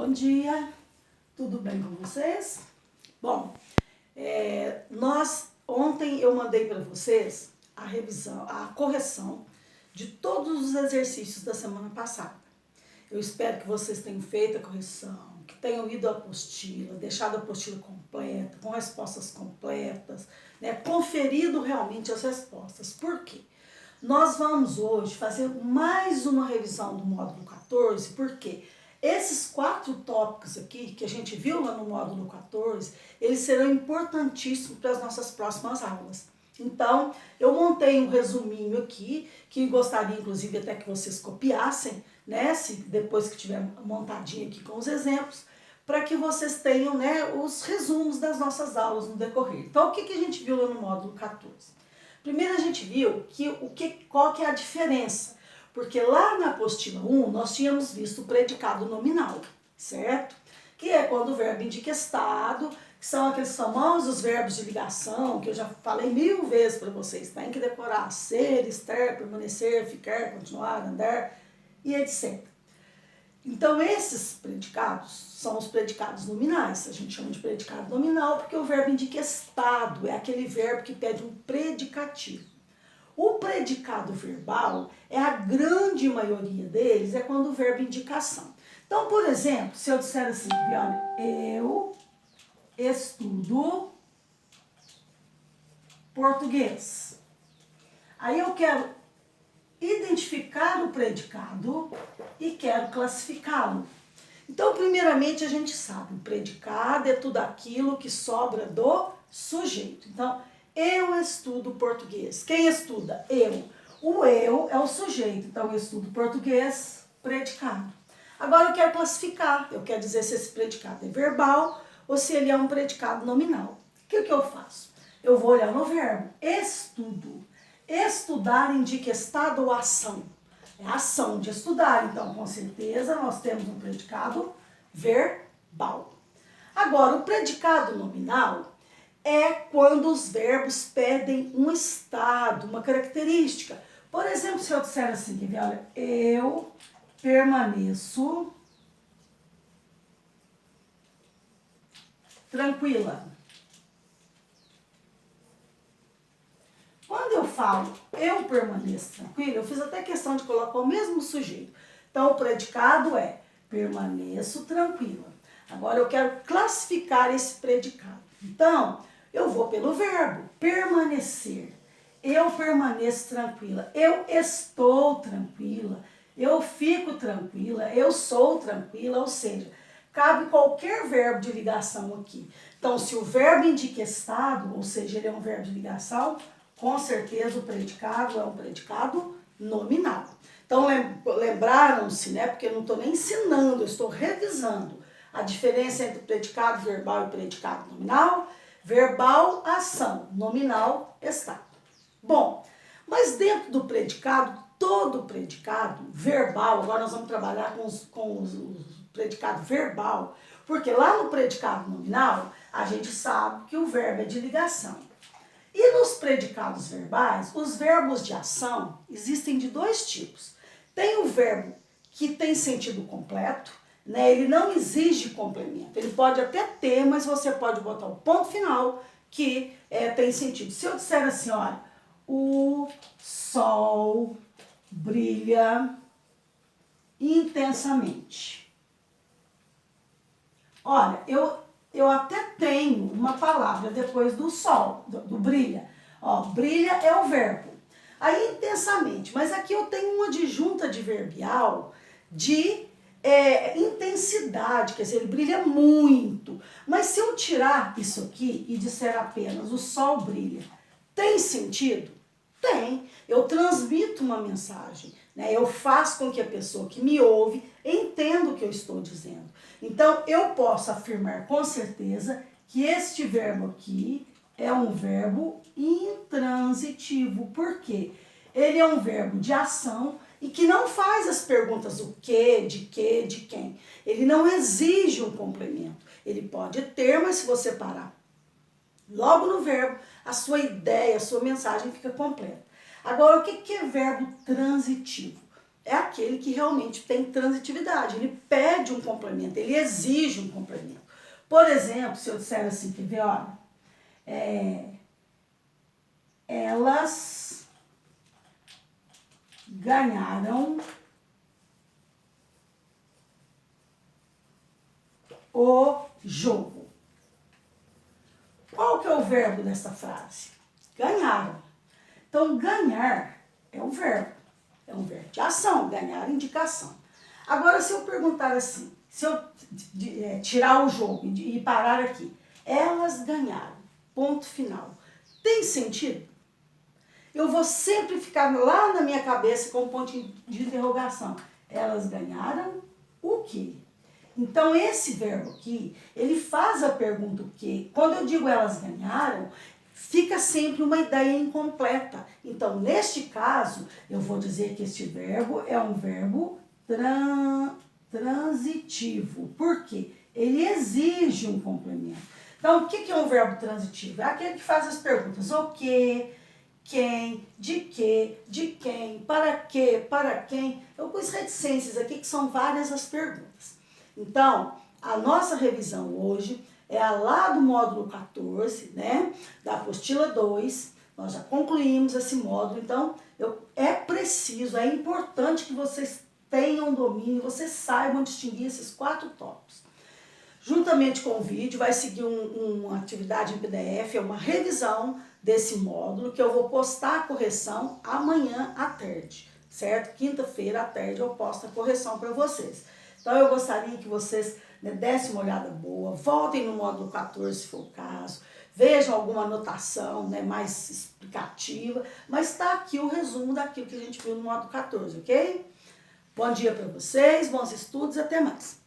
Bom dia, tudo bem com vocês? Bom, ontem eu mandei para vocês a revisão, a correção de todos os exercícios da semana passada. Eu espero que vocês tenham feito a correção, que tenham lido a apostila, deixado a apostila completa, com respostas completas, né, conferido realmente as respostas. Por quê? Nós vamos hoje fazer mais uma revisão do módulo 14, porque esses 4 tópicos aqui, que a gente viu lá no módulo 14, eles serão importantíssimos para as nossas próximas aulas. Então, eu montei um resuminho aqui, que gostaria inclusive até que vocês copiassem, né, se depois que tiver montadinho aqui com os exemplos, para que vocês tenham, né, os resumos das nossas aulas no decorrer. Então, o que a gente viu lá no módulo 14? Primeiro a gente viu qual que é a diferença. Porque lá na apostila 1, nós tínhamos visto o predicado nominal, certo? Que é quando o verbo indica estado, que são aqueles famosos verbos de ligação, que eu já falei 1000 vezes para vocês, tem que decorar: ser, estar, permanecer, ficar, continuar, andar e etc. Então, esses predicados são os predicados nominais. A gente chama de predicado nominal porque o verbo indica estado, é aquele verbo que pede um predicativo. O predicado verbal, a grande maioria deles, é quando o verbo indica ação. Então, por exemplo, se eu disser assim, olha, eu estudo português. Aí eu quero identificar o predicado e quero classificá-lo. Então, primeiramente, a gente sabe, o predicado é tudo aquilo que sobra do sujeito. Então, eu estudo português. Quem estuda? Eu. O eu é o sujeito. Então, eu estudo português, predicado. Agora, eu quero classificar. Eu quero dizer se esse predicado é verbal ou se ele é um predicado nominal. O que eu faço? Eu vou olhar no verbo. Estudo. Estudar indica estado ou ação? É a ação de estudar. Então, com certeza, nós temos um predicado verbal. Agora, o predicado nominal é quando os verbos pedem um estado, uma característica. Por exemplo, se eu disser assim, olha, eu permaneço tranquila. Quando eu falo eu permaneço tranquila, eu fiz até questão de colocar o mesmo sujeito. Então, o predicado é permaneço tranquila. Agora, eu quero classificar esse predicado. Então, eu vou pelo verbo, permanecer. Eu permaneço tranquila. Eu estou tranquila. Eu fico tranquila. Eu sou tranquila. Ou seja, cabe qualquer verbo de ligação aqui. Então, se o verbo indica estado, ou seja, ele é um verbo de ligação, com certeza o predicado é um predicado nominal. Então, lembraram-se, né? Porque eu não estou nem ensinando, eu estou revisando a diferença entre predicado verbal e predicado nominal. Verbal, ação. Nominal, estado. Bom, mas dentro do predicado, todo predicado verbal, agora nós vamos trabalhar com os predicado verbal, porque lá no predicado nominal, a gente sabe que o verbo é de ligação. E nos predicados verbais, os verbos de ação existem de 2 tipos. Tem o verbo que tem sentido completo, né? Ele não exige complemento. Ele pode até ter, mas você pode botar o ponto final que tem sentido. Se eu disser assim, olha, o sol brilha intensamente. Olha, eu até tenho uma palavra depois do sol, do brilha. Ó, brilha é o verbo. Aí, intensamente. Mas aqui eu tenho uma adjunta adverbial de intensidade, quer dizer, ele brilha muito. Mas se eu tirar isso aqui e disser apenas o sol brilha, tem sentido? Tem. Eu transmito uma mensagem, né? Eu faço com que a pessoa que me ouve entenda o que eu estou dizendo. Então, eu posso afirmar com certeza que este verbo aqui é um verbo intransitivo. Por quê? Ele é um verbo de ação e que não faz as perguntas o que, de quem. Ele não exige um complemento. Ele pode ter, mas se você parar logo no verbo, a sua ideia, a sua mensagem fica completa. Agora, o que é verbo transitivo? é aquele que realmente tem transitividade, ele pede um complemento, ele exige um complemento. Por exemplo, se eu disser assim, quer ver, olha, elas ganharam o jogo. Qual que é o verbo dessa frase? Ganharam. Então, ganhar é um verbo de ação, ganhar indicação. Agora, se eu perguntar assim, se eu tirar o jogo e parar aqui, elas ganharam, ponto final. Tem sentido? Eu vou sempre ficar lá na minha cabeça com um ponto de interrogação. Elas ganharam o quê? Então, esse verbo aqui, ele faz a pergunta o quê? Quando eu digo elas ganharam, fica sempre uma ideia incompleta. Então, neste caso, eu vou dizer que este verbo é um verbo transitivo. Por quê? Ele exige um complemento. Então, o que é um verbo transitivo? É aquele que faz as perguntas o quê, quem, de quem, para quê, para quem. Eu pus reticências aqui, que são várias as perguntas. Então, a nossa revisão hoje é a lá do módulo 14, né, da apostila 2. Nós já concluímos esse módulo, então é preciso, é importante que vocês tenham domínio, vocês saibam distinguir esses 4 tópicos. Juntamente com o vídeo vai seguir uma atividade em PDF, é uma revisão desse módulo, que eu vou postar a correção amanhã à tarde, certo? Quinta-feira à tarde eu posto a correção para vocês. Então, eu gostaria que vocês dessem uma olhada boa, voltem no módulo 14, se for o caso, vejam alguma anotação mais explicativa, mas está aqui o resumo daquilo que a gente viu no módulo 14, ok? Bom dia para vocês, bons estudos, até mais!